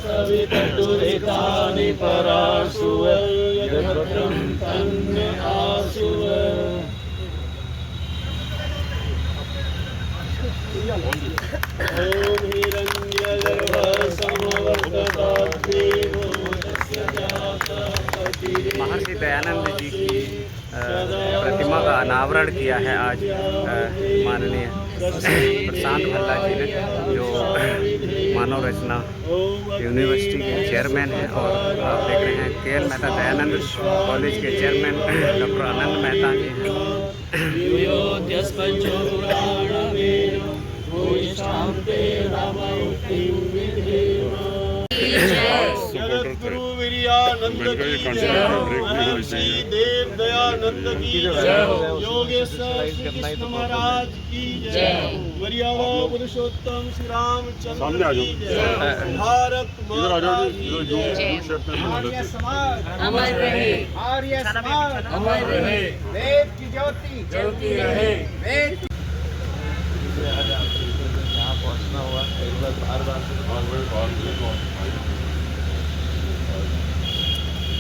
सवितुरेतानि पराशुव यद्वक्रं तन्मे आशुव। ओम हिरण्यगर्भसमवर्तताद्देवो यस्य जातः पतिरेव। महर्षि दयानंद जी की प्रतिमा का अनावरण किया है आज माननीय प्रशांत भल्ला जी ने, जो मानव रचना यूनिवर्सिटी के चेयरमैन हैं। और आप देख रहे हैं KL मेहता दयानंद कॉलेज के चेयरमैन डॉक्टर आनंद मेहता जी जगतगुरु वीर्यानंद की जय, महर्षि देव दयानंद की जय, योगेश्वर श्री कृष्ण महाराज की जय, वरियावा पुरुषोत्तम श्री रामचंद्र की जय, भारत माता की जय। आर्य समाज अमर रहे, आर्य समाज अमर रहे, वेद की ज्योति जलती रहे, वेद यहाँ पहुँचना हुआ एक बार बार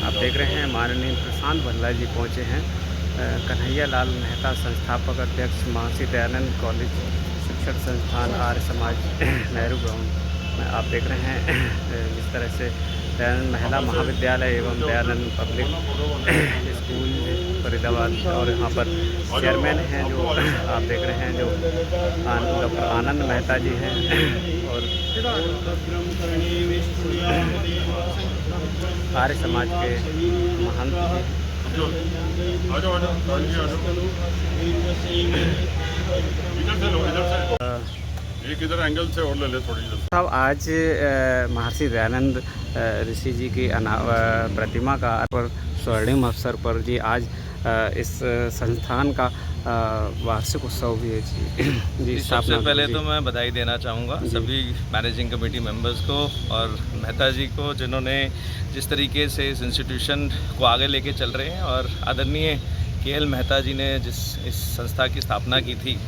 आप देख रहे हैं माननीय प्रशांत भल्ला जी पहुँचे हैं कन्हैया लाल मेहता संस्थापक अध्यक्ष महर्षि दयानंद कॉलेज शिक्षण संस्थान आर्य समाज नेहरू ग्राउंड में। आप देख रहे हैं जिस तरह से दयानंद महिला महाविद्यालय एवं दयानंद पब्लिक स्कूल फरीदाबाद, और यहाँ पर चेयरमैन हैं जो आप देख रहे हैं जो डॉक्टर आनंद मेहता जी हैं, और आर्य समाज के महंत एक इधर एंगल से और ले ले थोड़ी। साहब, आज महर्षि दयानंद ऋषि जी की प्रतिमा का पर स्वर्णिम अवसर पर जी आज इस संस्थान का वार्षिक उत्सव भी है जी। सबसे पहले तो मैं बधाई देना चाहूँगा सभी मैनेजिंग कमेटी मेंबर्स को और मेहता जी को, जिन्होंने जिस तरीके से इस इंस्टीट्यूशन को आगे लेके चल रहे हैं। और आदरणीय KL मेहता जी ने जिस इस संस्था की स्थापना की थी,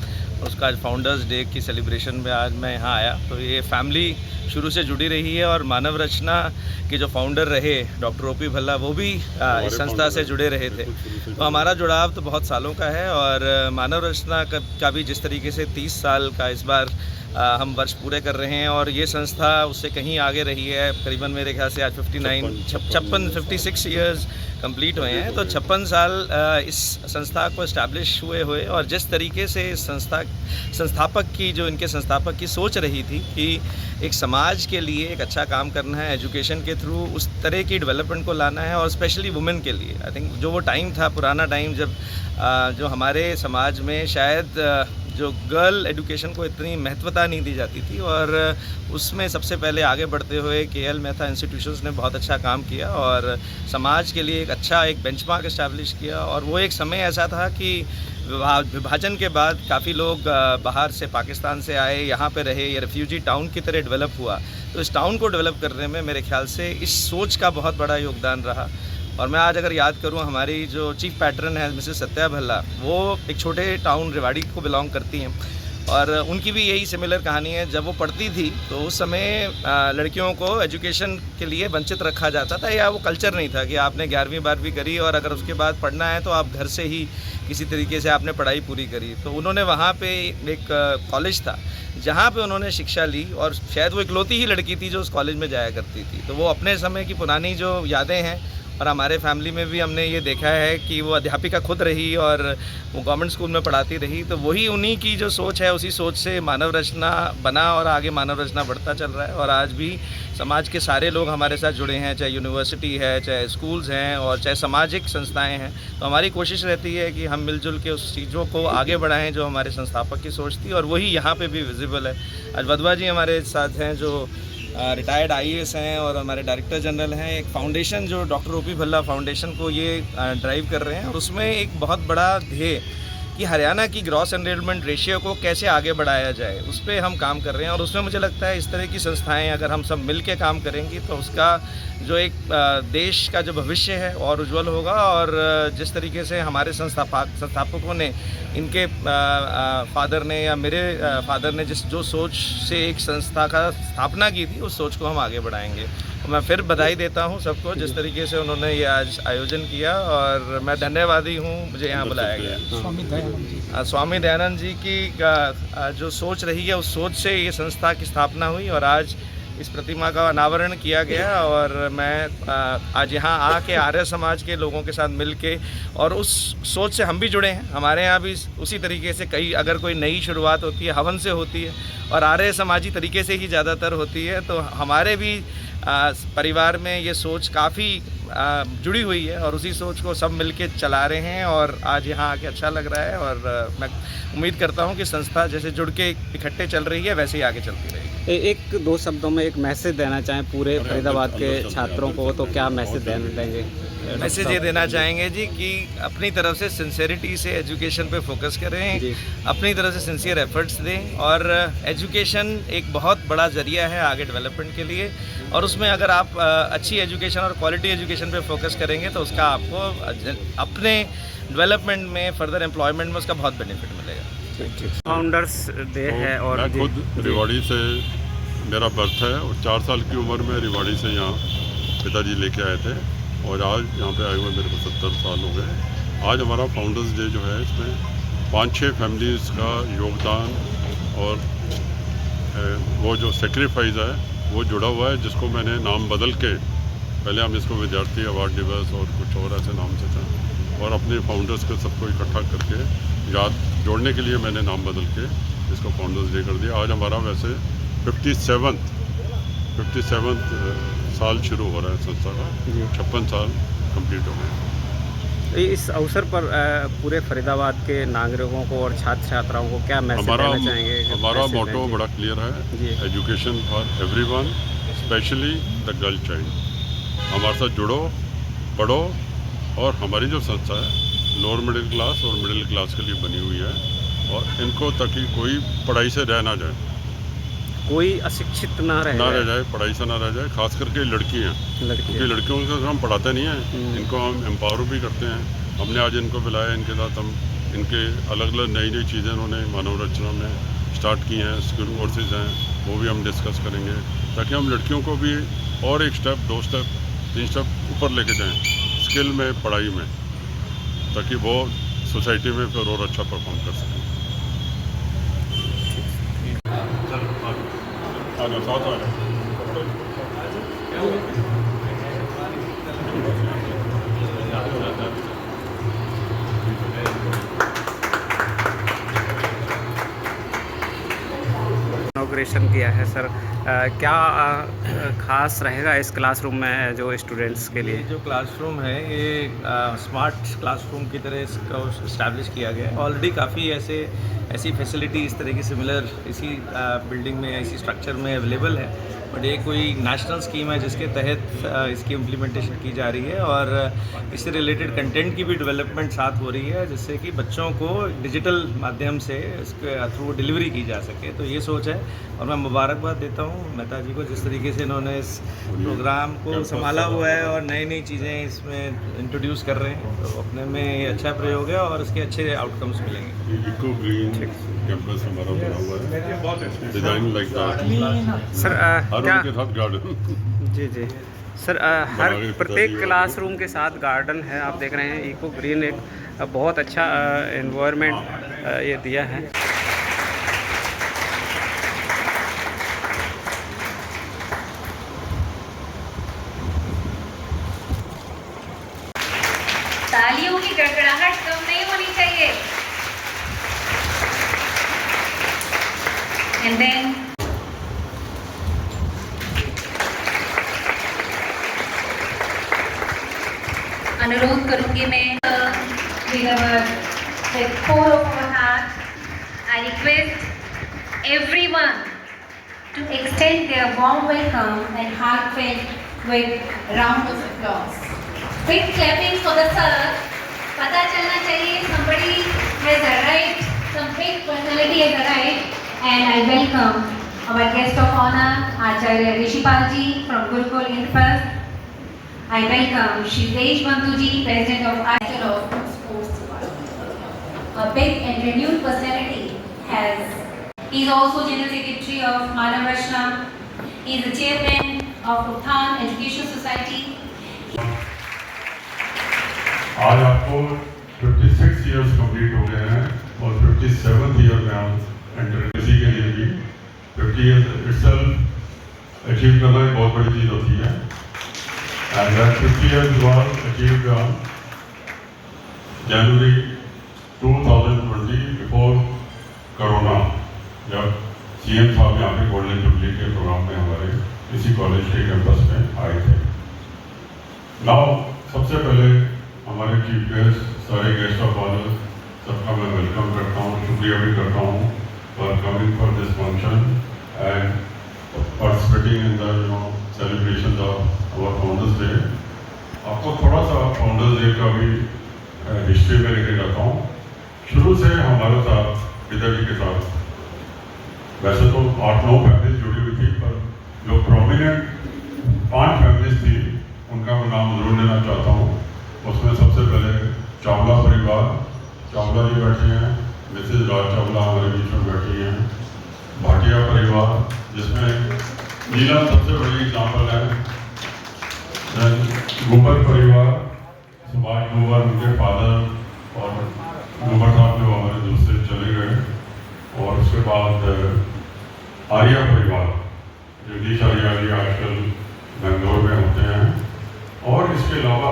उसका आज फाउंडर्स डे की सेलिब्रेशन में आज मैं यहाँ आया, तो ये फैमिली शुरू से जुड़ी रही है। और मानव रचना के जो फाउंडर रहे डॉक्टर OP भल्ला, वो भी इस संस्था से जुड़े रहे थे। तो हमारा जुड़ाव तो बहुत सालों का है। और मानव रचना का भी जिस तरीके से 30 साल का इस बार हम वर्ष पूरे कर रहे हैं, और ये संस्था उससे कहीं आगे रही है। करीबन मेरे ख्याल से आज 56 ईयर्स कंप्लीट हुए हैं। तो 56 साल इस संस्था को इस्टेब्लिश हुए और जिस तरीके से इस संस्थापक की जो इनके संस्थापक की सोच रही थी कि एक समाज के लिए एक अच्छा काम करना है, एजुकेशन के थ्रू उस तरह की डेवलपमेंट को लाना है, और स्पेशली वुमेन के लिए। आई थिंक जो वो टाइम था, पुराना टाइम, जब जो हमारे समाज में शायद जो गर्ल एजुकेशन को इतनी महत्वता नहीं दी जाती थी, और उसमें सबसे पहले आगे बढ़ते हुए KL मेहता इंस्टीट्यूशंस ने बहुत अच्छा काम किया और समाज के लिए एक अच्छा एक बेंचमार्क इस्टेब्लिश किया। और वो एक समय ऐसा था कि विभाजन के बाद काफ़ी लोग बाहर से, पाकिस्तान से आए, यहाँ पे रहे, ये रेफ्यूजी टाउन की तरह डेवलप हुआ। तो इस टाउन को डेवलप करने में मेरे ख्याल से इस सोच का बहुत बड़ा योगदान रहा। और मैं आज अगर याद करूं, हमारी जो चीफ पैटर्न है मिसेस सत्या भल्ला, वो एक छोटे टाउन रेवाड़ी को बिलोंग करती हैं, और उनकी भी यही सिमिलर कहानी है। जब वो पढ़ती थी तो उस समय लड़कियों को एजुकेशन के लिए वंचित रखा जाता था, या वो कल्चर नहीं था कि आपने 11वीं 12वीं करी और अगर उसके बाद पढ़ना है तो आप घर से ही किसी तरीके से आपने पढ़ाई पूरी करी। तो उन्होंने वहाँ पे एक कॉलेज था जहाँ पे उन्होंने शिक्षा ली, और शायद वो इकलौती ही लड़की थी जो उस कॉलेज में जाया करती थी। तो वो अपने समय की पुरानी जो यादें हैं, और हमारे फैमिली में भी हमने ये देखा है कि वो अध्यापिका खुद रही और वो गवर्नमेंट स्कूल में पढ़ाती रही। तो वही उन्हीं की जो सोच है, उसी सोच से मानव रचना बना और आगे मानव रचना बढ़ता चल रहा है। और आज भी समाज के सारे लोग हमारे साथ जुड़े हैं, चाहे यूनिवर्सिटी है, चाहे स्कूल्स हैं, और चाहे सामाजिक संस्थाएँ हैं। तो हमारी कोशिश रहती है कि हम मिलजुल के उस चीज़ों को आगे बढ़ाएँ जो हमारे संस्थापक की सोच थी, और वही यहाँ पर भी विजिबल है। आज वधवा जी हमारे साथ हैं जो रिटायर्ड IAS हैं और हमारे डायरेक्टर जनरल हैं। एक फाउंडेशन जो डॉक्टर OP भल्ला फाउंडेशन को ये ड्राइव कर रहे हैं, और उसमें एक बहुत बड़ा ध्येय कि हरियाणा की ग्रॉस एनरोलमेंट रेशियो को कैसे आगे बढ़ाया जाए, उस पर हम काम कर रहे हैं। और उसमें मुझे लगता है इस तरह की संस्थाएं अगर हम सब मिल के काम करेंगी तो उसका जो एक देश का जो भविष्य है और उज्जवल होगा। और जिस तरीके से हमारे संस्थापकों ने, इनके फादर ने या मेरे फादर ने जो सोच से एक संस्था का स्थापना की थी, उस सोच को हम आगे बढ़ाएंगे। मैं फिर बधाई देता हूँ सबको जिस तरीके से उन्होंने ये आज आयोजन किया, और मैं धन्यवादी हूँ मुझे यहाँ बुलाया गया। स्वामी दयानंद जी की जो सोच रही है, उस सोच से ये संस्था की स्थापना हुई और आज इस प्रतिमा का अनावरण किया गया। और मैं आज यहाँ आके आर्य समाज के लोगों के साथ मिल के, और उस सोच से हम भी जुड़े हैं। हमारे यहाँ भी उसी तरीके से कई, अगर कोई नई शुरुआत होती है हवन से होती है, और आर्य समाजी तरीके से ही ज़्यादातर होती है। तो हमारे भी परिवार में ये सोच काफ़ी जुड़ी हुई है और उसी सोच को सब मिलके चला रहे हैं। और आज यहाँ आके अच्छा लग रहा है, और मैं उम्मीद करता हूँ कि संस्था जैसे जुड़ के इकट्ठे चल रही है वैसे ही आगे चलती रहेगी। एक दो शब्दों में एक मैसेज देना चाहें पूरे फरीदाबाद के छात्रों को, तो क्या मैसेज देंगे? मैसेज ये देना चाहेंगे जी कि अपनी तरफ से सिंसेरिटी से एजुकेशन पे फोकस करें, अपनी तरफ से सिंसियर एफर्ट्स दें। और एजुकेशन एक बहुत बड़ा ज़रिया है आगे डेवलपमेंट के लिए, और उसमें अगर आप अच्छी एजुकेशन और क्वालिटी एजुकेशन पे फोकस करेंगे तो उसका आपको अपने डेवलपमेंट में, फर्दर एम्प्लॉयमेंट में उसका बहुत बेनिफिट मिलेगा। फाउंडर्स डे है और मैं खुद रिवाड़ी से मेरा बर्थ है, और 4 साल की उम्र में रिवाड़ी से यहाँ पिताजी लेके आए थे, और आज यहाँ पे आए हुए मेरे को 70 साल हो गए। आज हमारा फाउंडर्स डे जो है, इसमें 5-6 फैमिलीज़ का योगदान और वो जो सेक्रीफाइस है वो जुड़ा हुआ है, जिसको मैंने नाम बदल के, पहले हम इसको विद्यार्थी अवार्ड दिवस और कुछ और ऐसे नाम से था, और अपने फाउंडर्स को सबको इकट्ठा करके याद जोड़ने के लिए मैंने नाम बदल के इसको फाउंडर्स डे कर दिया। आज हमारा वैसे 57th साल शुरू हो रहा है संस्था का, 56 साल कंप्लीट हो गए। इस अवसर पर पूरे फरीदाबाद के नागरिकों को और छात्र छात्राओं को क्या मैसेज देना चाहेंगे? हमारा मोटो बड़ा क्लियर है, education for everyone, specially the girl child. हमारे साथ जुड़ो, पढ़ो, और हमारी जो संस्था है लोअर मिडिल क्लास और मिडिल क्लास के लिए बनी हुई है, और इनको ताकि कोई पढ़ाई से रह ना जाए, कोई अशिक्षित ना रह जाए, पढ़ाई से ना रह जाए, खास करके लड़कियाँ, क्योंकि लड़कियों को हम पढ़ाते नहीं हैं, इनको हम एम्पावर भी करते हैं। हमने आज इनको बुलाया, इनके साथ हम इनके अलग अलग नई चीज़ें उन्होंने मानव रचना में स्टार्ट की हैं, स्किल कोर्सेज हैं, वो भी हम डिस्कस करेंगे, ताकि हम लड़कियों को भी और 1 स्टेप 2 स्टेप 3 स्टेप ऊपर लेके जाएँ स्किल में, पढ़ाई में, ताकि वो सोसाइटी में फिर और अच्छा परफॉर्म कर सकें। इनॉग्रेशन किया है सर, क्या खास रहेगा इस क्लासरूम में जो स्टूडेंट्स के लिए? जो क्लासरूम है ये स्मार्ट क्लासरूम की तरह इसको इस्टेब्लिश किया गया है। ऑलरेडी काफ़ी ऐसी फैसिलिटी इस तरह की सिमिलर इसी बिल्डिंग में, इसी स्ट्रक्चर में अवेलेबल है, बट ये कोई नेशनल स्कीम है जिसके तहत इसकी इम्प्लीमेंटेशन की जा रही है, और इससे रिलेटेड कंटेंट की भी डेवलपमेंट साथ हो रही है, जिससे कि बच्चों को डिजिटल माध्यम से इसके थ्रू डिलीवरी की जा सके। तो ये सोच है, और मैं मुबारकबाद देता हूँ मेहता जी को जिस तरीके से इन्होंने इस प्रोग्राम को संभाला हुआ है और नई चीज़ें इसमें इंट्रोड्यूस कर रहे हैं। तो अपने में ये अच्छा प्रयोग है और इसके अच्छे आउटकम्स मिलेंगे। इको ग्रीन कैंपस हमारा बना हुआ है, डिजाइन लाइक दैट सर। क्या के साथ गार्डन? जी सर, हर प्रत्येक क्लासरूम के साथ गार्डन है, आप देख रहे हैं। इको ग्रीन एक बहुत अच्छा एनवायरनमेंट ये दिया है। तालियों की गड़गड़ाहट कम नहीं होनी चाहिए। And then अनुरोध करूंगी मैं, we have the core of our heart. I request everyone to extend their warm welcome and heartfelt with round of applause. Quick clapping for the sir. पता चलना चाहिए somebody has arrived, some big personality has arrived, and I welcome our guest of honor, Acharya Rishipalji from Gurukul Interpals. I welcome Shri Deshbandhuji, President of Director of Sports. A big and renewed personality he is also General Secretary of Manav Rachna. He is the Chairman of Uthan Education Society. आज आपको 56 years complete हो गए हैं और 57th year में हम enter किसी के लिए भी 50 इयर्स इटसेल्फ अचीव करना एक बहुत बड़ी चीज़ होती है and that 50 years was achieved on January 2020 before corona, जब सीएम साहब यहाँ पे गोल्डन जुबली के प्रोग्राम में हमारे इसी कॉलेज के कैंपस में आए थे। नाउ सबसे पहले हमारे चीफ गेस्ट, सारे गेस्ट ऑफ ऑनर, सबका मैं वेलकम करता हूँ, शुक्रिया भी करता हूँ for coming for this function and participating in the celebration of our founders day. आपको थोड़ा सा फाउंडर्स डे का भी हिस्ट्री में लेके जाता हूँ। शुरू से हमारे साथ पिताजी के साथ वैसे तो 8-9 फैमिलीज जुड़ी हुई थी, पर जो प्रोमिनेंट 5 फैमिलीज थी उनका मैं नाम जरूर लेना चाहता हूँ। उसमें सबसे पहले चावला परिवार, चावला जी बैठे हैं, मिसेज राज चावला हमारे बीच में बैठी हैं। भाटिया परिवार जिसमें नीलम सबसे बड़ी एग्जाम्पल है। गोबर परिवार, सुभाष गोबर उनके फादर और गोबर साहब जो हमारे दूसरे चले गए। और उसके बाद आर्या परिवार, जगदीश आर्या जी आजकल बेंगलोर में होते हैं। और इसके अलावा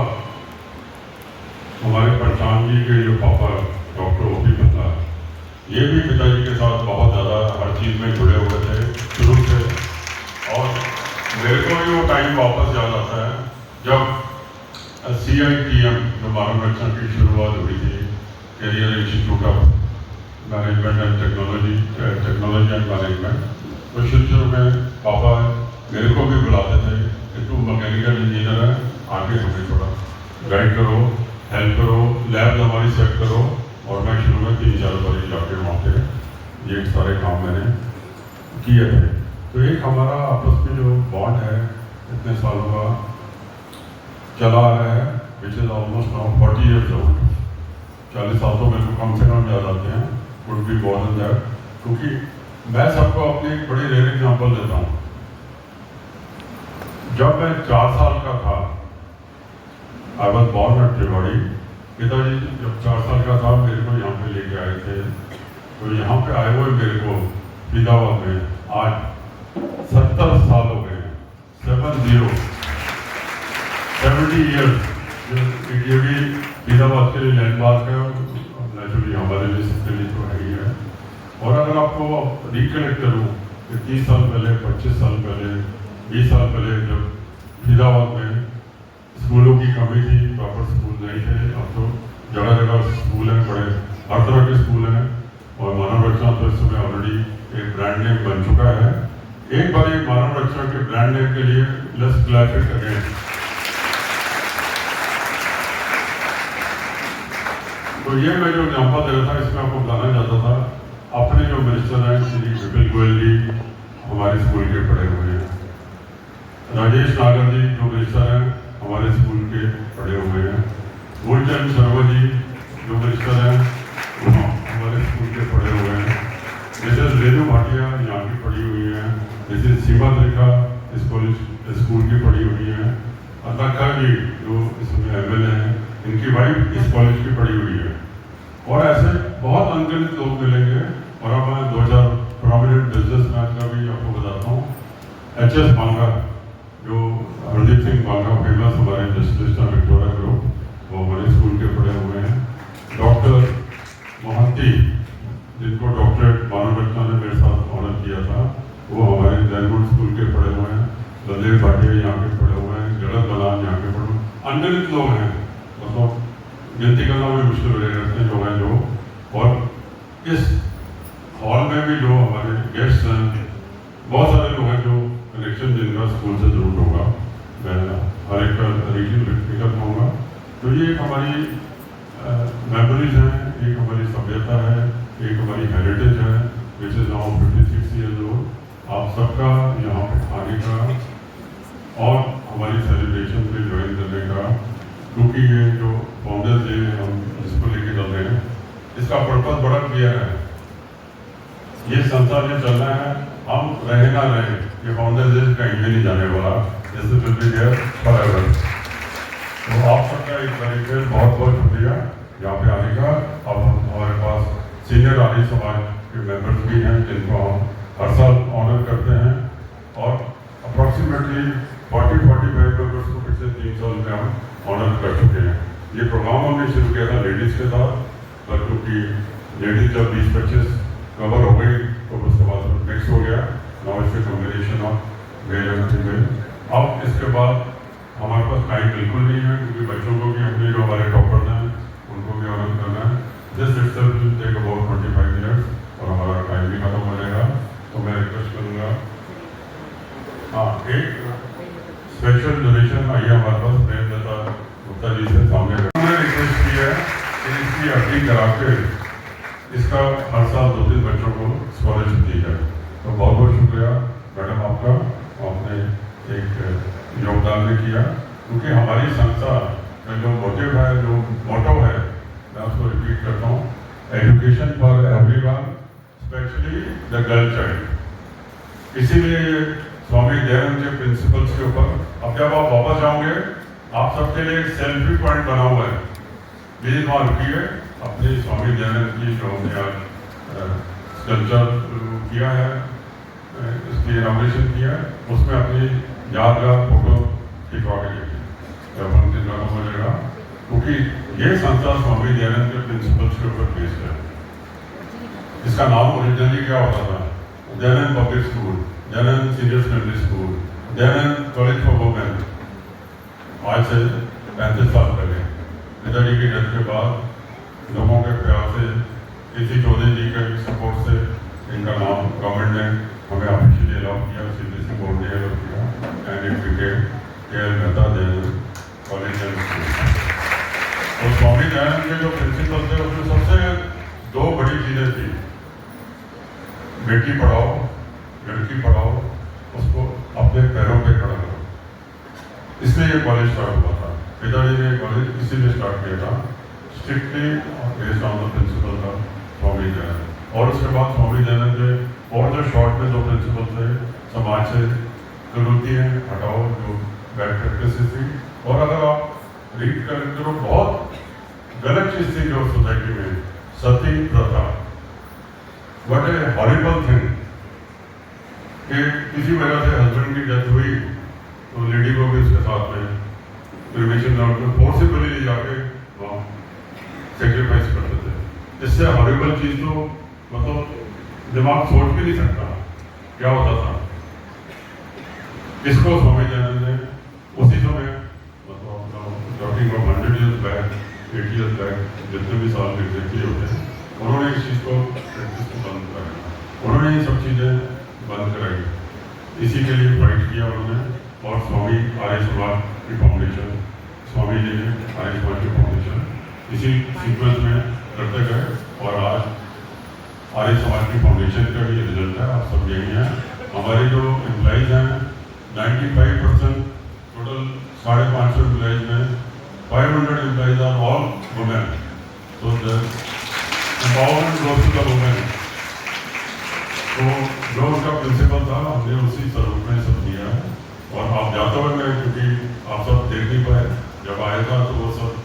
हमारे प्रशांत जी के जो पापा डॉक्टर ओपी पन्ना, ये भी पिताजी के साथ बहुत ज़्यादा हर चीज़ में जुड़े हुए थे शुरू से। और मेरे को भी वो टाइम वापस याद आता है जब CITM जो मानव रचना की शुरुआत हुई थी, career institute of management and technology and management, तो शुरू में पापा मेरे को भी बुलाते थे कि तू मैकेनिकल इंजीनियर है, आगे हमें थोड़ा गाइड करो, हेल्प करो, लैब हमारी सेट करो। और मैं शुरू में 3-4 बार जाके वहाँ पे ये सारे काम मैंने किए थे। तो एक हमारा आपस में जो बॉन्ड है इतने सालों का चला आ रहा है, which is almost now 40 years old. 40 साल तो मेरे को कम से कम याद आते हैं, would be more than that, क्योंकि मैं सबको अपनी एक बड़ी रेयर एग्जाम्पल देता हूँ। जब मैं 4 साल का था, I was born at Rewari. पिताजी जब 4 साल का था मेरे को यहाँ पे लेके आए थे। तो यहाँ पे आए हुए मेरे को फरीदाबाद में आज 70 साल हो गए हैं, 70 ईयर्स। ये भी फरीदाबाद के लिए लैंडमार्क है, नेचुरली हमारे लिए सबके लिए तो है ही है। और अगर आपको रिकलेक्ट करूँ कि 30 साल पहले, 25 साल पहले, 20 साल पहले जब फरीदाबाद में स्कूलों की कमी थी, प्रॉपर स्कूल नहीं थे, अब तो जगह जगह स्कूल हैं, बड़े हर तरह के स्कूल हैं। और मानव रचना तो इस समय ऑलरेडी एक ब्रांड नेम बन चुका है। एक बार ये मानव रचना के ब्रांड नेम के लिए लेट्स क्लैप इट अगेन। तो ये मैं जो एग्जाम्पल दे रहा था, इसमें आपको बताना चाहता था, अपने जो मिनिस्टर हैं श्री विपिन गोयल जी हमारे स्कूल के पढ़े हुए हैं। राजेश नागर जी जो मिनिस्टर हैं हमारे स्कूल के पढ़े हुए हैं। मूलचंद शर्मा जी जो मिनिस्टर हैं हमारे स्कूल के पढ़े हुए हैं। मिसेज रेणु भाटिया यहाँ की पढ़ी हुई हैं। मिसेज सीमा त्रिखा इस कॉलेज स्कूल की पढ़ी हुई हैं। अतक्का जी जो इसमें MLA हैं, इनकी वाइफ इस कॉलेज की पढ़ी हुई है। और ऐसे बहुत अनगिनत लोग मिलेंगे। और अब मैं 2-4 प्रोमिनेंट बिजनेसमैन का भी आपको बताता हूँ। HS बांगा जो हरदीप सिंह बांगा फेमस हमारे जस्टिस विक्टोरिया ग्रुप, वो हमारे स्कूल के पढ़े हुए हैं। डॉक्टर मोहंती जिनको डॉक्टरेट मानव रचना ने मेरे साथ ऑनर किया था, वो हमारे दैनवुड स्कूल के पढ़े हुए हैं। बलदेव भाटिया यहाँ के पढ़े हुए हैं। जगत बलान यहाँ के पढ़े हुए। अनगिनत लोग हैं, मतलब गिनती करना भी मुश्किल हो जाएगा इतने लोग हैं जो। और इस हॉल में भी जो हमारे गेस्ट हैं, बहुत सारे लोग हैं जो कनेक्शन जिनका स्कूल से जरूर होगा। मैं हर एक का रीजन व्यक्त कर पाऊँगा। तो ये एक हमारी मेमोरीज हैं, एक हमारी सभ्यता है, एक हमारी हेरिटेज है, which is now 56 years old. आप सबका यहाँ पे आने का और हमारी सेलिब्रेशन पे ज्वाइन करने का, क्योंकि ये जो फाउंडर्स डे हम जिसको लेके चल रहे हैं, इसका पर्पज बड़ा क्लियर है। ये संसार में चलना है, हम रहे ना रहे, ये फाउंडर्स डे कहीं भी नहीं जाने वाला, जैसे विल बी देयर फॉरएवर। तो आप सबका एक बार फिर बहुत बहुत शुक्रिया यहाँ पे आने का। अब हमारे पास सीनियर आर्य समाज के मेंबर्स भी हैं जिनको हम हर साल ऑनर करते हैं, और अप्रॉक्सीमेटली 40-45 मेंबर्स को पिछले 3 साल में हम ऑनर कर चुके हैं। ये प्रोग्राम हमने शुरू किया था लेडीज़ के साथ, पर क्योंकि लेडीज़ जब 20-25 कवर हो गई तो उसके बाद मिक्स हो गया। Now it's combination of male and female. अब इसके बाद हमारे पास टाइम बिल्कुल नहीं है, क्योंकि बच्चों को भी अपने जो हमारे टॉपर्स हैं उनको भी ऑनर करना है। This itself will take about 25 minutes और हमारा टाइम भी खत्म हो जाएगा। तो मैं रिक्वेस्ट करूँगा, हाँ, एक स्पेशल डोनेशन आई है हमारे पास प्रेमलता गुप्ता जी से सामने। उन्होंने रिक्वेस्ट की है कि इसकी अर्जी करा के इसका हर साल 2-3 बच्चों को स्कॉलरशिप दी जाए। तो बहुत बहुत शुक्रिया मैडम आपका, आपने एक योगदान भी किया, क्योंकि हमारी संस्था का जो मोटिव है, जो मोटो है, मैं उसको रिपीट करता हूँ, education for everyone, specially the girl child. इसीलिए स्वामी दयानंद के प्रिंसिपल्स के ऊपर अब जब आप वापस जाओगे, आप सबके लिए एक सेल्फी पॉइंट बना हुआ है। प्लीज वहाँ रुकिए, अपनी स्वामी दयानंद की जो हमने आज कल्चर किया है, इसकी इनॉग्रेशन किया है, उसमें अपनी यादगार फोटो खिंचवा के देखिए पंक्ति गाना हो जाएगा, क्योंकि ये संस्था स्वामी दयानंद के प्रिंसिपल्स के ऊपर बेस्ड है। इसका नाम ओरिजिनली क्या होता था? Dayanand public school, Dayanand senior secondary school, Dayanand college for women. आज से 35 साल पहले पिताजी की डेथ के बाद लोगों के प्यार से, किसी चौधरी जी के सपोर्ट से इनका नाम गवर्नमेंट ने हमें ऑफिशियली अलाउ किया, CBSE बोर्ड ने अलाउ किया, and it became KL Mehta Dayanand college and school. तो स्वामी दयानंद के जो प्रिंसिपल थे उसमें सबसे 2 बड़ी चीज़ें थी, बेटी पढ़ाओ, लड़की पढ़ाओ, उसको अपने पैरों पे खड़ा करो। इसलिए ये कॉलेज स्टार्ट हुआ था। पिताजी ने कॉलेज इसीलिए स्टार्ट किया था, strictly based on the principle था स्वामी दयानंद। और उसके बाद स्वामी दयानंद के और जो शॉर्ट में 2 प्रिंसिपल थे, समाज से गलतियाँ हटाओ, जो बैड प्रैक्टिसेस थी, और अगर आप रीड करें तो बहुत गलत चीज़ थी जो सोसाइटी में, सती प्रथा। व्हाट ए हॉरिबल थिंग कि किसी वजह से हस्बैंड की डेथ हुई तो लेडी को भी उसके साथ में क्रिमेशन ग्राउंड में फोर्सिबली ले जाके वहाँ सेक्रीफाइस करते थे। इससे हॉरिबल चीज़ तो मतलब दिमाग सोच भी नहीं सकता क्या होता था। इसको स्वामी दयानंद ने उसी समय, मतलब talking of 100 years back, 80 years back, जितने भी साल एग्जैक्टली होते हैं, उन्होंने इस चीज़ को प्रैक्टिस को बंद कराया। उन्होंने ये सब चीज़ें बंद कराई, इसी के लिए फाइट किया उन्होंने। और स्वामी आर्य समाज की फाउंडेशन, स्वामी जी ने आर्य समाज की फाउंडेशन इसी सीक्वेंस में करते गए, और आज आर्य समाज की फाउंडेशन का भी रिजल्ट है। आप सब यही हैं। हमारे जो एम्प्लॉइज हैं, 95% टोटल 550 एम्प्लॉइज में 500 एम्प्लॉइज आर ऑल वुमेन। तो the empowerment goes to the women. तो जो उसका प्रिंसिपल था, हमने उसी स्वरूप में सब दिया है। और आप जाते हुए मैं, क्योंकि आप सब देख नहीं पाए, जब आया था तो वो सब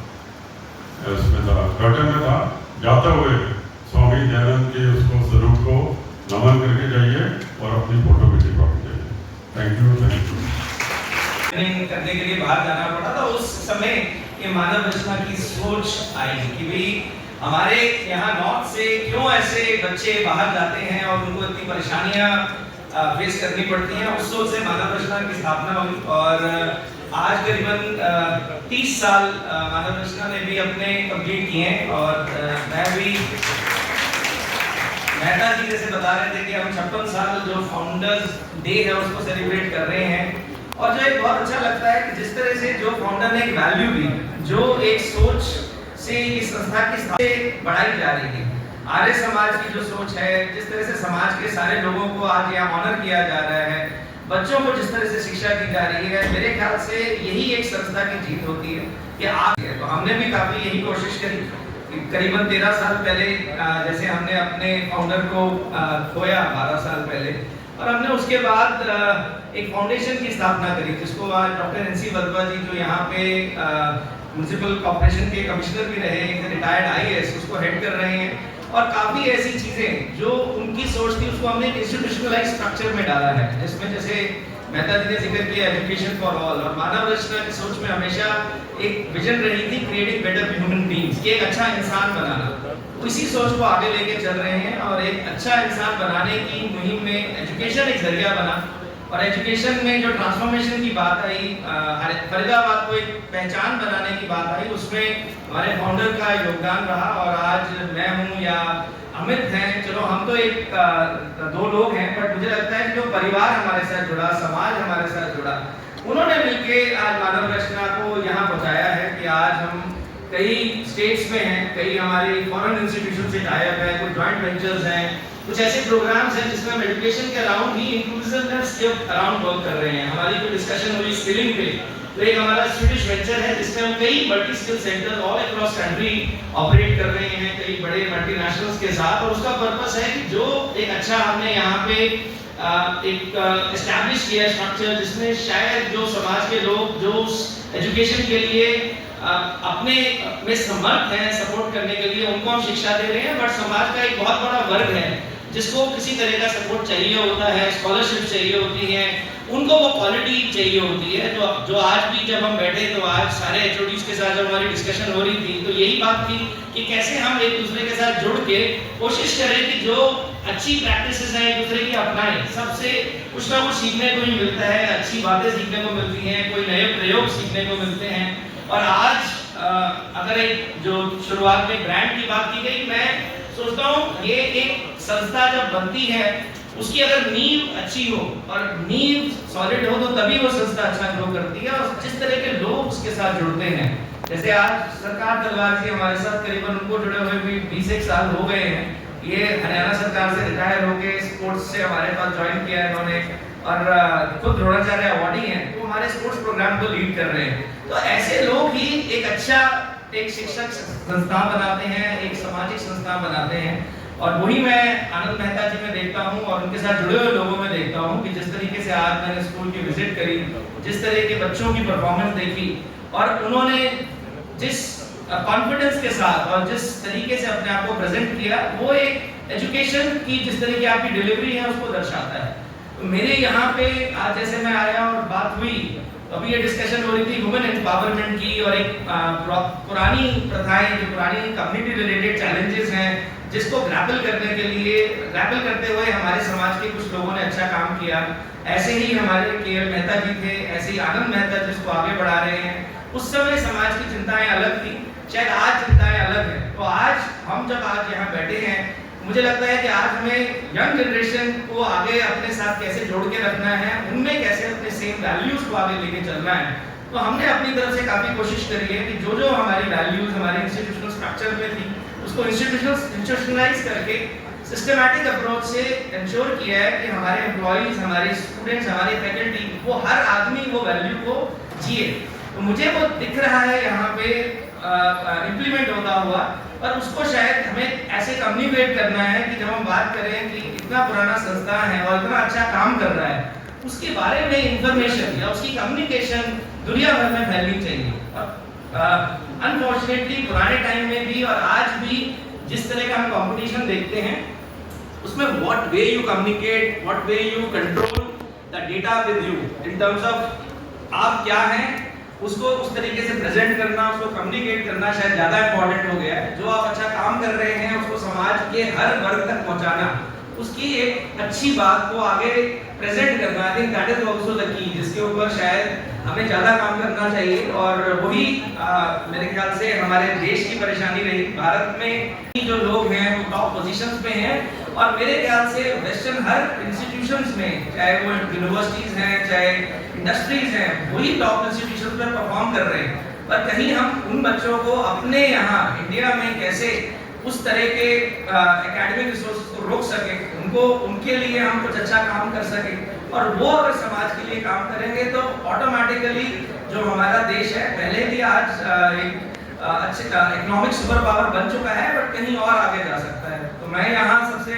इसमें था, कर्टन में था, जाते हुए स्वामी दयानंद के उसको स्वरूप को नमन करके जाइए और अपनी फोटो भी खिंचवा के जाइए। Thank you, thank you. करने के लिए बाहर जाना पड़ा था, उस समय ये मानव रचना की सोच आई कि भाई हमारे यहाँ नॉर्थ से क्यों ऐसे बच्चे बाहर जाते हैं और उनको इतनी परेशानियाँ फेस करनी पड़ती हैं। उस सोच से मानव रचना की स्थापना हुई, और आज करीबन 30 साल मानव रचना ने भी अपने कंप्लीट किए हैं। और मैं भी मेहता जी जैसे बता रहे थे कि हम 56 साल जो फाउंडर्स डे है उसको सेलिब्रेट कर रहे हैं। और जो एक बहुत अच्छा लगता है कि जिस तरह से जो फाउंडर ने एक वैल्यू दी, जो एक सोच से इस संस्था की स्थापना बढ़ाई जा रही है। आर्य समाज की जो सोच है, जिस तरह से समाज के सारे लोगों को आज यहाँ ऑनर किया जा रहा है, बच्चों को जिस तरह से शिक्षा दी जा रही है, मेरे ख्याल से यही एक संस्था की जीत होती है कि आप तो हमने भी काफी यही कोशिश करी। करीबन 13 साल पहले जैसे हमने अपने फाउंडर को खोया 12 साल पहले, और हमने उसके बाद एक फाउंडेशन की स्थापना करी जिसको आज डॉक्टर NC वधवा जी जो यहाँ पे म्युनिसिपल कॉर्पोरेशन के कमिश्नर भी रहे, रिटायर्ड IAS, उसको हेड कर रहे हैं। और काफी ऐसी चीजें जो उनकी सोच थी उसको हमने इंस्टीट्यूशनलाइज स्ट्रक्चर में डाला है, जिसमें जैसे मेहता जी ने जिक्र किया एजुकेशन फॉर ऑल, और मानव रचना की सोच में हमेशा एक विजन रही थी क्रिएटिंग बेटर ह्यूमन बीइंग्स, कि एक अच्छा इंसान बनाना। इसी सोच को आगे लेके चल रहे हैं और एक अच्छा इंसान बनाने की मुहिम में एजुकेशन एक जरिया बना, और एजुकेशन में जो ट्रांसफॉर्मेशन की बात आई, फरीदाबाद को एक पहचान बनाने की बात आई, उसमें हमारे फाउंडर का योगदान रहा। और आज मैं हूँ या अमित हैं, चलो हम तो एक दो लोग हैं, बट मुझे लगता है कि जो परिवार हमारे साथ जुड़ा, समाज हमारे साथ जुड़ा, उन्होंने मिलके आज मानव रचना को यहाँ पहुँचाया है कि आज हम कई स्टेट्स में हैं, कई हमारे फॉरेन इंस्टीट्यूशन से टाइप है, कुछ जॉइंट वेंचर्स हैं, कुछ ऐसे प्रोग्राम्स हैं जिसमें हम एजुकेशन के अराउंड ही इंक्लूसिवनेस के अराउंड वर्क कर रहे हैं। हमारी जो डिस्कशन हुई स्किलिंग पे, तो एक हमारा स्वीडिश वेंचर है जिसमें हम कई multi skill centre all across country operate कर रहे हैं, कई बड़े मल्टीनेशनल्स के साथ, और उसका पर्पस है कि जो एक अच्छा हमने यहाँ पे एक एस्टैब्लिश किया स्ट्रक्चर, जिसमें शायद जो समाज के लोग जो एजुकेशन के लिए अपने में समर्थ हैं सपोर्ट करने के लिए, उनको हम शिक्षा दे रहे हैं, बट समाज का एक बहुत बड़ा वर्ग है जिसको किसी तरह का सपोर्ट चाहिए होता है, स्कॉलरशिप चाहिए होती है, उनको वो क्वालिटी चाहिए होती है। जो आज भी जब हम बैठे तो आज सारे HODs के साथ जब हमारी डिस्कशन हो रही थी तो यही बात थी कि कैसे हम एक दूसरे के साथ जुड़ के कोशिश करें कि जो अच्छी प्रैक्टिसेस हैं एक दूसरे की अपनाएं। सबसे कुछ ना कुछ सीखने को ही मिलता है, अच्छी बातें सीखने को मिलती हैं, कोई नए प्रयोग सीखने को मिलते हैं। और आज अगर एक जो शुरुआत में ब्रांड की बात की गई, मैं सोचता हूँ ये एक संस्था जब बनती है उसकी अगर नींव अच्छी हो और नींव सॉलिड हो तो तभी वो संस्था अच्छा ग्रो करती है। और जिस तरह के लोग उसके साथ जुड़ते हैं, जैसे आज सरकार तलवार जी हमारे साथ करीबन उनको जुड़े हुए भी 20 साल हो गए हैं। ये हरियाणा सरकार से रिटायर होके स्पोर्ट्स से हमारे पास ज्वाइन किया है इन्होंने, और खुद द्रोणाचार्य अवार्डी हैं, तो हमारे स्पोर्ट्स प्रोग्राम को लीड कर रहे हैं। तो ऐसे लोग ही एक अच्छा एक शिक्षक संस्था बनाते हैं, एक सामाजिक संस्था बनाते हैं। और वही मैं आनंद मेहता जी में देखता हूँ और उनके साथ जुड़े हुए लोगों में देखता हूँ कि जिस तरीके से आज मैंने स्कूल की विजिट करी, जिस तरह के बच्चों की परफॉर्मेंस देखी, और उन्होंने जिस कॉन्फिडेंस के साथ और जिस तरीके से अपने आप को प्रेजेंट किया, वो एक एजुकेशन की जिस तरह की आपकी डिलीवरी है उसको दर्शाता है। तो मेरे यहाँ पे आज जैसे मैं आया और बात हुई, अभी ये डिस्कशन हो रही थी वुमेन एम्पावरमेंट की, और एक पुरानी प्रथाएं, जो पुरानी कम्युनिटी रिलेटेड चैलेंजेस हैं, जिसको ग्रैपल करने के लिए ग्रैपल करते हुए हमारे समाज के कुछ लोगों ने अच्छा काम किया। ऐसे ही हमारे KL मेहता जी थे, ऐसे ही आनंद मेहता जिसको आगे बढ़ा रहे हैं। उस समय समाज की चिंताएं अलग थी, शायद आज चिंताएं अलग हैं। तो आज हम जब आज यहाँ बैठे हैं, मुझे लगता है कि आज हमें यंग जनरेशन को आगे अपने साथ कैसे जोड़ के रखना है, उनमें कैसे अपने सेम वैल्यूज को आगे लेके चलना है। तो हमने अपनी तरफ से काफी कोशिश करी है कि जो जो हमारी वैल्यूज हमारे इंस्टीट्यूशनल स्ट्रक्चर में थी उसको इंस्टीट्यूशनलाइज करके सिस्टमैटिक अप्रोच से इंश्योर किया है कि हमारे एम्प्लॉइज, हमारे स्टूडेंट्स, हमारी फैकल्टी, वो हर आदमी वो वैल्यू को जिए। तो मुझे वो दिख रहा है यहाँ पे इम्प्लीमेंट होता हुआ, और उसको शायद हमें ऐसे कम्युनिकेट करना है कि जब हम बात करें कि इतना पुराना संस्था है और इतना अच्छा काम कर रहा है, उसके बारे में इंफॉर्मेशन या उसकी कम्युनिकेशन दुनिया भर में फैलनी चाहिए। अनफॉर्चुनेटली पुराने टाइम में भी और आज भी जिस तरह का हम कंपटीशन देखते हैं, उसमें what way you communicate, what way you control the data with you in terms of आप क्या हैं, उसको उस तरीके से प्रेजेंट करना, उसको कम्युनिकेट करना शायद ज़्यादा इंपॉर्टेंट हो गया है। जो आप अच्छा काम कर रहे हैं उसको समाज के हर वर्ग तक पहुंचाना, उसकी एक अच्छी बात को आगे प्रेजेंट करना, I think that is also the key, जिसके ऊपर शायद हमें ज़्यादा काम करना चाहिए। और वही मेरे ख्याल से हमारे देश की परेशानी रही। भारत में जो लोग हैं वो टॉप पोजीशंस पे हैं, और मेरे ख्याल से वेस्टर्न हर इंस्टीट्यूशंस में, चाहे वो यूनिवर्सिटीज़ हैं, चाहे इंडस्ट्रीज हैं, वही टॉप इंस्टीट्यूशन पर परफॉर्म कर रहे हैं। पर कहीं हम उन बच्चों को अपने यहाँ इंडिया में कैसे उस तरह के एकेडमिक रिसोर्स को रोक सके, उनको उनके लिए हम कुछ अच्छा काम कर सके, और वो अगर समाज के लिए काम करेंगे तो ऑटोमेटिकली जो हमारा देश है पहले भी आज एक अच्छे इकोनॉमिक सुपर पावर बन चुका है, बट कहीं और आगे जा सकता है। तो मैं यहाँ सबसे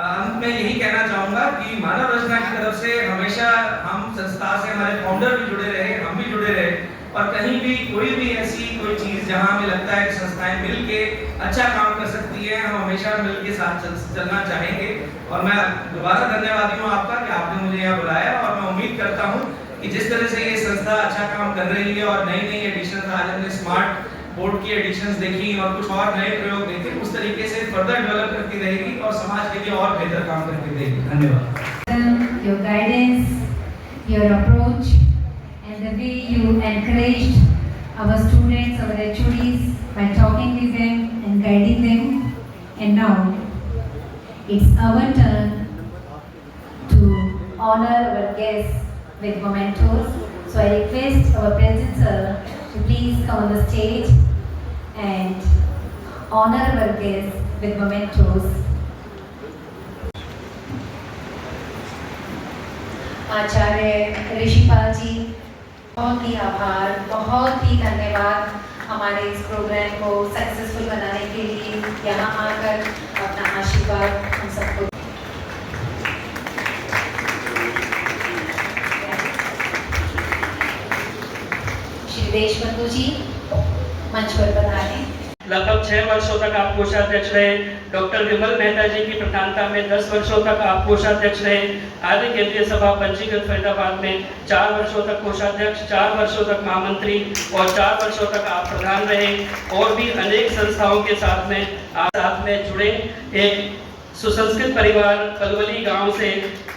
अंत में यही कहना चाहूँगा कि मानव रचना की तरफ से हमेशा हम संस्था से हमारे फाउंडर भी जुड़े रहे, हम भी जुड़े रहे, और कहीं भी कोई भी ऐसी कोई चीज़ जहाँ हमें लगता है कि संस्थाएं मिल के अच्छा काम कर सकती है, हम हमेशा मिल के साथ चलना चाहेंगे। और मैं दोबारा धन्यवादी हूँ आपका कि आपने मुझे यहाँ बुलाया, और मैं उम्मीद करता हूँ कि जिस तरह से ये संस्था अच्छा काम कर रही है और नई नई एडिशन, आज हमने स्मार्ट बोर्ड की एडिशंस देखी और कुछ और नए प्रयोग देखे, उस तरीके से फर्दर डेवलप करती रहेगी और समाज के लिए और बेहतर काम करती रहेगी। धन्यवाद। Your guidance, your approach, and the way you encouraged our students, our HODs by talking with them and guiding them. And now it's our turn to honor our guests with mementos. So I request our President Sir to please come on the stage and honor our guests with mementos. आचार्य ऋषिपाल जी, बहुत ही आभार, बहुत ही धन्यवाद हमारे इस programme को successful बनाने के लिए, यहाँ आकर अपना आशीर्वाद हम सबको। श्री देशबंधु जी मंच पर पधारें। लगभग 6 वर्षों तक आप कोषाध्यक्ष रहे। डॉक्टर विमल मेहता जी की प्रधानता में 10 वर्षों तक आप कोषाध्यक्ष रहे। आर्य केंद्रीय सभा पंजीकृत फरीदाबाद में 4 वर्षों तक कोषाध्यक्ष, 4 वर्षों तक महामंत्री और 4 वर्षों तक आप प्रधान रहे। और भी अनेक संस्थाओं के साथ में जुड़े। एक सुसंस्कृत परिवार पलवली गांव से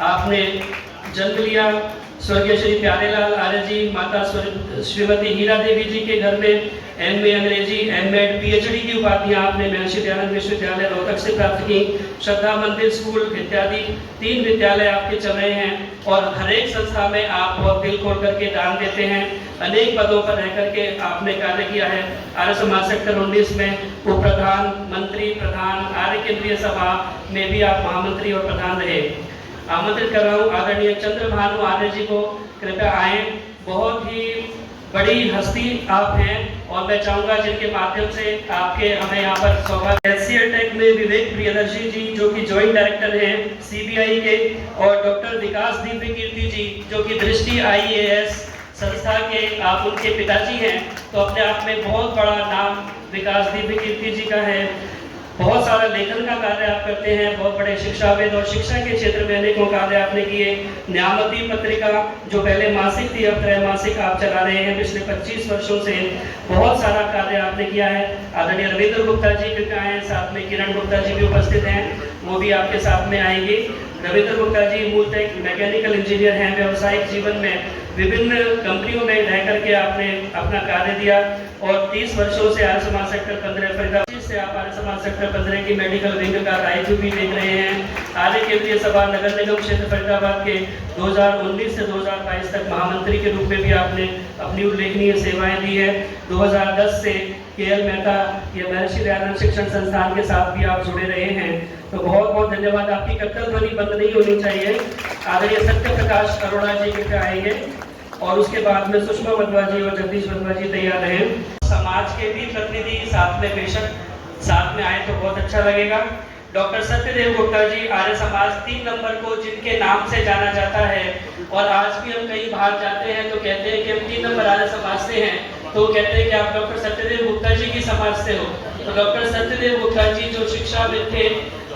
आपने जन्म लिया। स्वर्गीय श्री प्यारेलाल आर्य जी, माता श्रीमती हीरा देवी जी के घर में MA अंग्रेजी, M.Ed, PhD की उपाधियां आपने महर्षि दयानंद विश्वविद्यालय रोहतक से प्राप्त की। श्रद्धा मंदिर स्कूल इत्यादि 3 विद्यालय आपके चल रहे हैं और हर एक संस्था में आप बहुत दिल खोल करके दान देते हैं। अनेक पदों पर रह करके आपने कार्य किया है। आर्य समाज सेक्टर 19 में उप प्रधान, मंत्री, प्रधान, आर्य केंद्रीय सभा में भी आप महामंत्री और प्रधान रहे। आमंत्रित कर रहा हूँ आदरणीय चंद्रभानु आर्य जी को, कृपया आए। बहुत ही बड़ी हस्ती आप हैं और मैं चाहूँगा जिनके माध्यम से आपके हमें यहाँ पर सौभाग्य। HCL टेक में विवेक प्रियदर्शी जी जो कि जॉइंट डायरेक्टर हैं CBI के, और डॉक्टर विकास दिव्य कीर्ति जी जो कि दृष्टि IAS संस्था के आप उनके पिताजी हैं। तो अपने आप में बहुत बड़ा नाम विकास दिव्य कीर्ति जी का है। बहुत सारा लेखन का कार्य आप करते हैं, बहुत बड़े शिक्षाविद और शिक्षा के क्षेत्र में अनेकों कार्य आपने किए। न्यामती पत्रिका जो पहले मासिक थी अब त्रैमासिक आप चला रहे हैं पिछले 25 वर्षों से। बहुत सारा कार्य आपने किया है। आदरणीय रविंद्र गुप्ता जी कृपया आए, साथ में किरण गुप्ता जी भी उपस्थित हैं, वो भी आपके साथ में आएंगे। रविंद्र गुप्ता जी मूलतः एक मैकेनिकल इंजीनियर हैं। व्यावसायिक जीवन में विभिन्न कंपनियों में रह करके आपने अपना कार्य दिया और 30 वर्षों से आर्य समाज सेक्टर 15 फरीदाबाद से आप आर्य समाज सेक्टर 15 की मेडिकल विंग का दायित्व भी देख रहे हैं। आर्य केंद्रीय सभा नगर निगम क्षेत्र फरीदाबाद के 2019 से 2022 तक महामंत्री के रूप में भी आपने अपनी उल्लेखनीय सेवाएं दी है। 2010 से KL मेहता या महर्षि दयानंद शिक्षण संस्थान के साथ भी आप जुड़े रहे हैं। तो बहुत बहुत धन्यवाद। आपकी कत्तल ध्वनि बंद नहीं होनी चाहिए। आदरणीय सत्य प्रकाश अरोड़ा जी कृपया आएंगे और उसके बाद में सुषमा वधवा जी और जगदीश वधवा जी तैयार रहे। समाज के भी प्रतिनिधि साथ में बेशक साथ में आए तो बहुत अच्छा लगेगा। डॉक्टर सत्यदेव गुप्ता जी, आर्य समाज 3 नंबर को जिनके नाम से जाना जाता है, और आज भी हम कहीं बाहर जाते हैं तो कहते हैं कि हम 3 नंबर आर्य समाज से हैं, तो कहते हैं कि आप डॉक्टर सत्यदेव गुप्ता जी की समाज से हो। तो डॉक्टर सत्यदेव गुप्ता जी जो शिक्षाविद थे,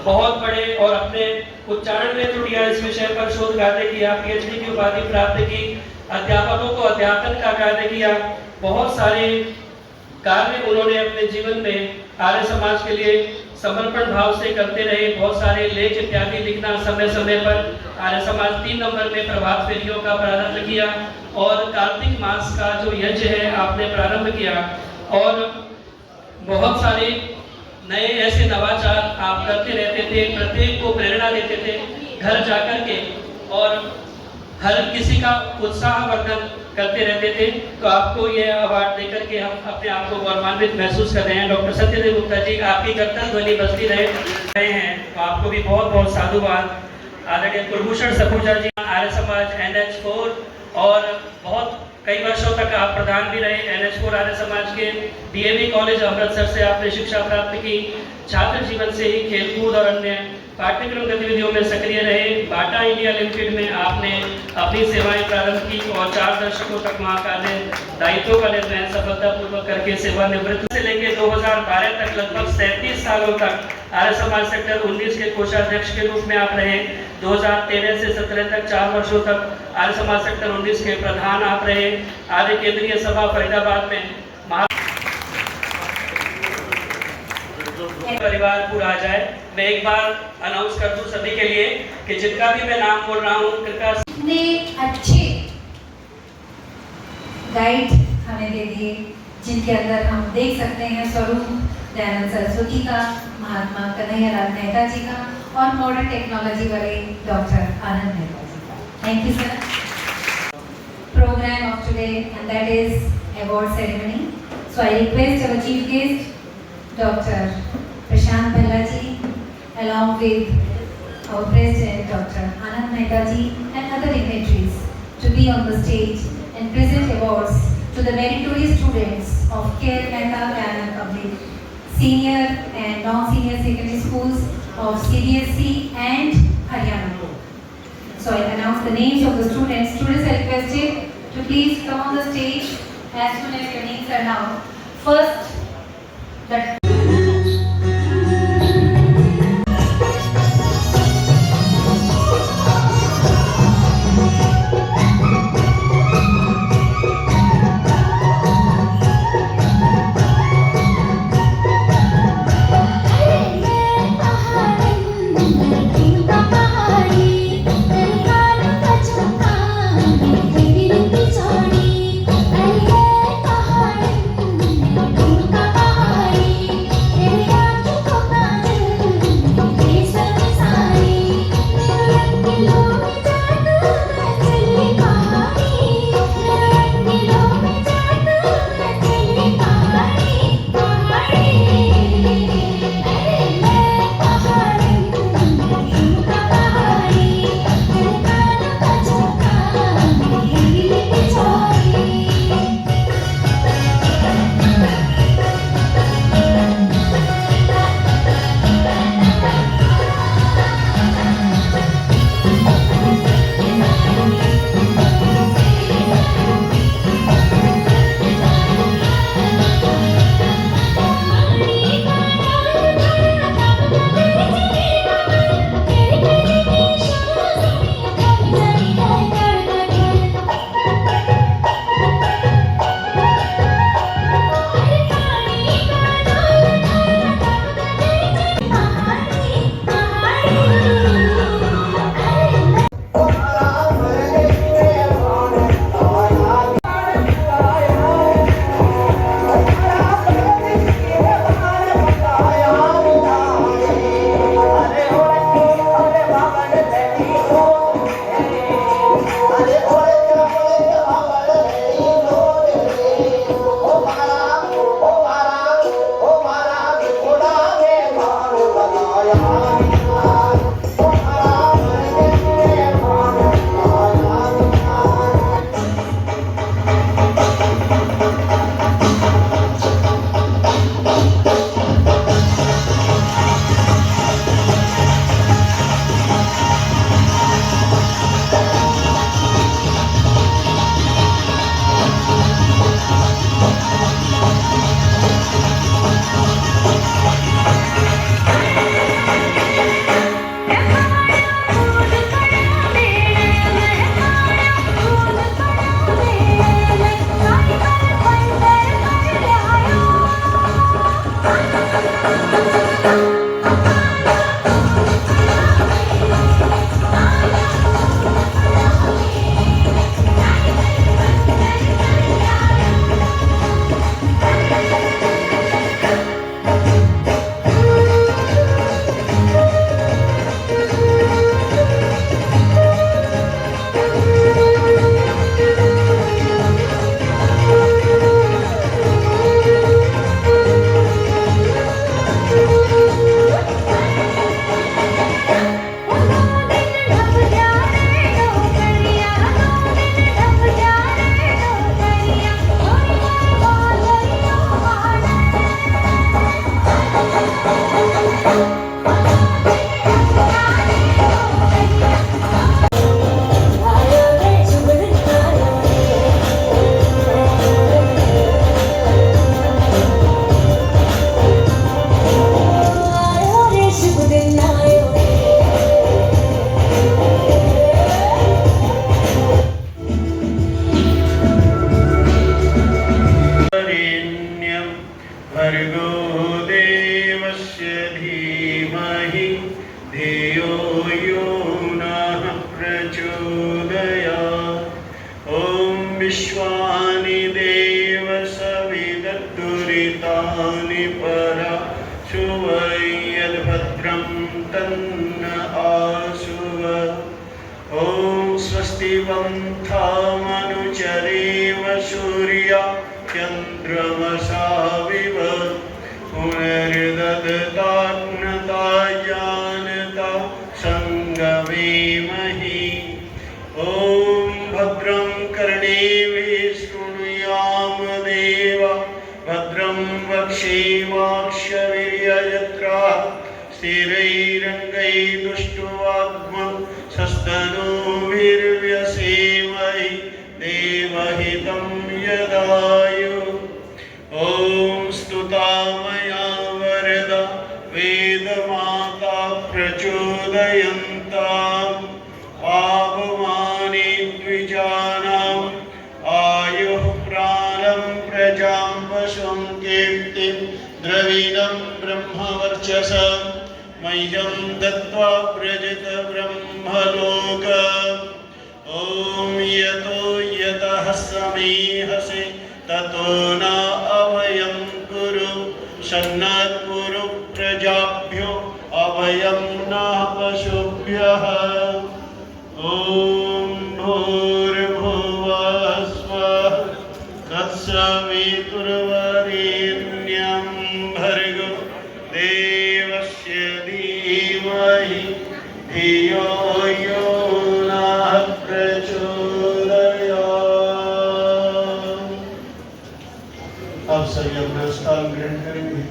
बहुत बड़े, और अपने उच्चारण में त्रुटियां इस विषय पर शोध कार्य किया, PhD की उपाधि प्राप्त की, अध्यापकों को अध्यापन का कार्य किया। बहुत सारे कार्य उन्होंने अपने जीवन में आर्य समाज के लिए समर्पण भाव से करते रहे। बहुत सारे लेख इत्यादि लिखना समय समय पर। आर्य समाज 3 नंबर में प्रभात फेरियों का प्रारंभ किया और कार्तिक मास का जो यज्ञ है आपने प्रारंभ किया, और बहुत सारे नए ऐसे नवाचार आप करते रहते थे, प्रत्येक को प्रेरणा देते थे घर जाकर के। और हर किसी का उत्साहवर्धन करते रहते थे। तो आपको ये अवार्ड देकर के हम अपने आप को गौरवान्वित महसूस कर रहे हैं। डॉक्टर सत्यदेव गुप्ता जी, आपकी कर्तव्य ध्वनि बजती रहे हैं, तो आपको भी बहुत बहुत साधुवाद। आदरणीय कुलभूषण सखूजा जी, आर्य समाज NH4, और बहुत कई वर्षों तक आप प्रधान भी रहे NH4 आर्य समाज के। DAV कॉलेज अमृतसर से आपने शिक्षा प्राप्त की। छात्र जीवन से ही खेलकूद और अन्य पाठ्यक्रम गतिविधियों में सक्रिय रहे। बाटा इंडिया लिमिटेड में आपने अपनी सेवाएं प्रारंभ की और 4 दशकों तक वहाँ कार्य दायित्वों का निर्वहन सफलतापूर्वक करके सेवानिवृत्त से लेकर 2012 तक लगभग 37 सालों तक आर्य समाज सेक्टर 19 के कोषाध्यक्ष के रूप में आप रहे। 2013 से 17 तक 4 वर्षों तक आर्य समाज सेक्टर 19 के प्रधान आप रहे। आर्य केंद्रीय सभा फरीदाबाद में परिवार पूरा आ जाए। मैं एक बार अनाउंस कर दूं सभी के लिए कि जिनका भी मैं नाम बोल रहा हूं, कृपया इतने अच्छे गाइड हमें दे दिए, जिनके अंदर हम देख सकते हैं स्वरूप दयानंद सरस्वती का, महात्मा कन्हैया लाल मेहता जी का, और मॉडर्न टेक्नोलॉजी वाले डॉक्टर आनंद मेहता जी का। Thank you sir. Program of today, and that is award ceremony. So I request our chief guest, Dr. Prashant Bhalla ji, along with our president, Dr. Anand Mehta ji, and other dignitaries, to be on the stage and present awards to the meritorious students of K. Mehta Dyanan Public Senior and Non-Senior Secondary Schools of CBSE and Haryana. So I announce the names of the students. Students are requested to please come on the stage as soon as your names are announced. First, the पहाड़ी विश्वानि देव सविदुरितानि परा शुवै यद्भद्रं तन्न आशुव ॐ स्वस्ति वन्थामनुचरेव सूर्या चन्द्रमसाविव पुनर्ददतात्मता जानता सङ्गमेमहि ॐ भद्रं कर्णेभिः शृणुयाम देवा भद्रं वक्षेमाक्षवीर्यजत्राः स्थिरैरङ्गैर्दुष्टवाग्मस्तनूभिर्व्यसेमहि देवहितं यदायु ॐ स्तुता मया वरदा वेदमाता प्रचोदयन्ताम् पावमानि द्विजानाम् आयुः प्राणं प्रजां वशं कीर्तिं द्रविणं ब्रह्मवर्चसं मह्यं दत्त्वा व्रजत ब्रह्मलोक ॐ यतो यतः समीहसे ततो न अभयं कुरु सन्नत्कुरु प्रजाभ्यो अभयं न पशुभ्यः ॐ भूर्भुवः स्वः तत्सवितुर्वरेण्यं भर्गो देवस्य धीमहि धियो यो नः प्रचोदयात्। आप सभी अपना स्थान ग्रहण करेंगे।